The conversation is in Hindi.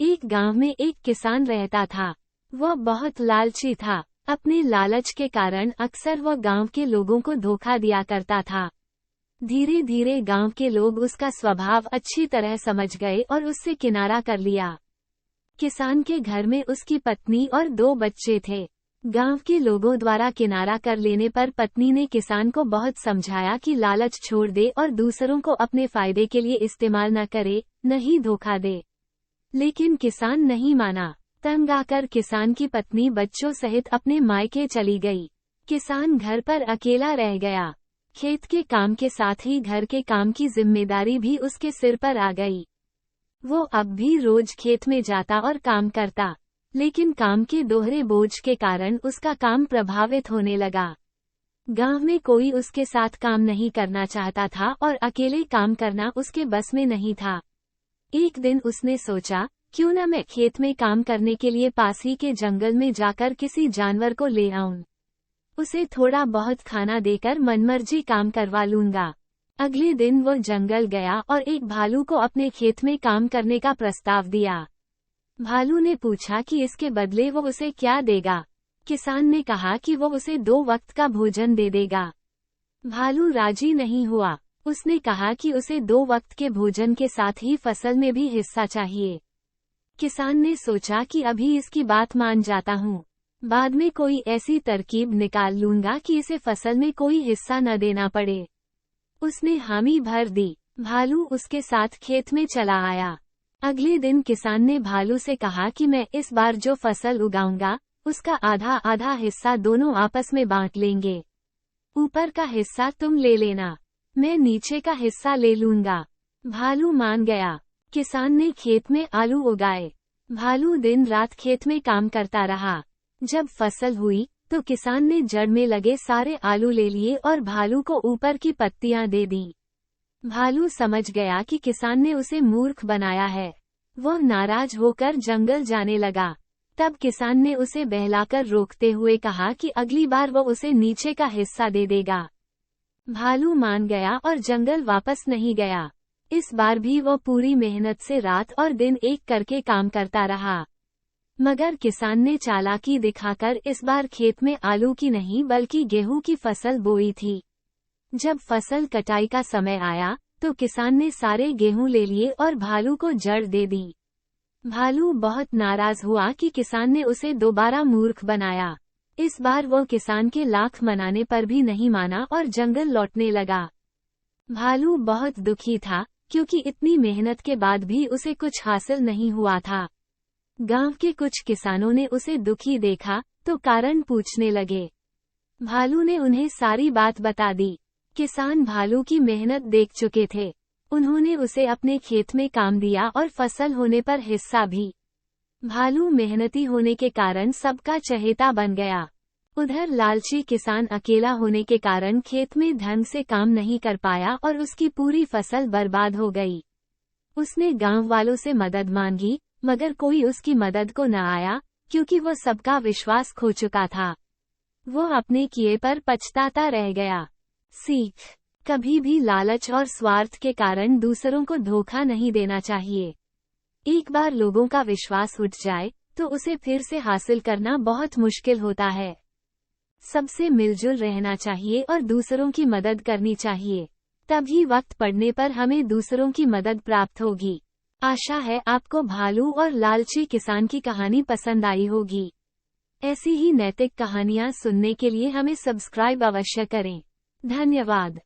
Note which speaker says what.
Speaker 1: एक गांव में एक किसान रहता था। वह बहुत लालची था। अपने लालच के कारण अक्सर वह गांव के लोगों को धोखा दिया करता था। धीरे धीरे गांव के लोग उसका स्वभाव अच्छी तरह समझ गए और उससे किनारा कर लिया। किसान के घर में उसकी पत्नी और 2 बच्चे थे। गांव के लोगों द्वारा किनारा कर लेने पर पत्नी ने किसान को बहुत समझाया कि लालच छोड़ दे और दूसरों को अपने फायदे के लिए इस्तेमाल न करे, न ही धोखा दे। लेकिन किसान नहीं माना। तंग आकर किसान की पत्नी बच्चों सहित अपने मायके चली गई। किसान घर पर अकेला रह गया। खेत के काम के साथ ही घर के काम की जिम्मेदारी भी उसके सिर पर आ गई। वो अब भी रोज खेत में जाता और काम करता, लेकिन काम के दोहरे बोझ के कारण उसका काम प्रभावित होने लगा। गांव में कोई उसके साथ काम नहीं करना चाहता था और अकेले काम करना उसके बस में नहीं था। एक दिन उसने सोचा, क्यों न मैं खेत में काम करने के लिए पास ही के जंगल में जाकर किसी जानवर को ले आऊं। उसे थोड़ा बहुत खाना देकर मनमर्जी काम करवा लूंगा। अगले दिन वो जंगल गया और एक भालू को अपने खेत में काम करने का प्रस्ताव दिया। भालू ने पूछा कि इसके बदले वो उसे क्या देगा। किसान ने कहा कि वो उसे 2 वक्त का भोजन दे देगा। भालू राजी नहीं हुआ। उसने कहा कि उसे 2 वक्त के भोजन के साथ ही फसल में भी हिस्सा चाहिए। किसान ने सोचा कि अभी इसकी बात मान जाता हूँ, बाद में कोई ऐसी तरकीब निकाल लूंगा कि इसे फसल में कोई हिस्सा न देना पड़े। उसने हामी भर दी। भालू उसके साथ खेत में चला आया। अगले दिन किसान ने भालू से कहा कि मैं इस बार जो फसल उगाऊंगा, उसका आधा आधा हिस्सा दोनों आपस में बांट लेंगे। ऊपर का हिस्सा तुम ले लेना, मैं नीचे का हिस्सा ले लूंगा। भालू मान गया। किसान ने खेत में आलू उगाए। भालू दिन रात खेत में काम करता रहा। जब फसल हुई तो किसान ने जड़ में लगे सारे आलू ले लिए और भालू को ऊपर की पत्तियां दे दी। भालू समझ गया कि किसान ने उसे मूर्ख बनाया है। वह नाराज होकर जंगल जाने लगा। तब किसान ने उसे बहलाकर रोकते हुए कहा कि अगली बार वो उसे नीचे का हिस्सा दे देगा। भालू मान गया और जंगल वापस नहीं गया। इस बार भी वो पूरी मेहनत से रात और दिन एक करके काम करता रहा। मगर किसान ने चालाकी दिखाकर इस बार खेत में आलू की नहीं बल्कि गेहूं की फसल बोई थी। जब फसल कटाई का समय आया तो किसान ने सारे गेहूं ले लिए और भालू को जड़ दे दी। भालू बहुत नाराज हुआ कि किसान ने उसे दोबारा मूर्ख बनाया। इस बार वो किसान के लाख मनाने पर भी नहीं माना और जंगल लौटने लगा। भालू बहुत दुखी था, क्योंकि इतनी मेहनत के बाद भी उसे कुछ हासिल नहीं हुआ था। गांव के कुछ किसानों ने उसे दुखी देखा तो कारण पूछने लगे। भालू ने उन्हें सारी बात बता दी। किसान भालू की मेहनत देख चुके थे। उन्होंने उसे अपने खेत में काम दिया और फसल होने पर हिस्सा भी। भालू मेहनती होने के कारण सबका चहेता बन गया। उधर लालची किसान अकेला होने के कारण खेत में ढंग से काम नहीं कर पाया और उसकी पूरी फसल बर्बाद हो गई। उसने गांव वालों से मदद मांगी, मगर कोई उसकी मदद को न आया, क्योंकि वो सबका विश्वास खो चुका था। वो अपने किए पर पछताता रह गया। सीख: कभी भी लालच और स्वार्थ के कारण दूसरों को धोखा नहीं देना चाहिए। एक बार लोगों का विश्वास उठ जाए तो उसे फिर से हासिल करना बहुत मुश्किल होता है। सबसे मिलजुल रहना चाहिए और दूसरों की मदद करनी चाहिए। तभी वक्त पड़ने पर हमें दूसरों की मदद प्राप्त होगी। आशा है आपको भालू और लालची किसान की कहानी पसंद आई होगी। ऐसी ही नैतिक कहानियाँ सुनने के लिए हमें सब्सक्राइब अवश्य करें। धन्यवाद।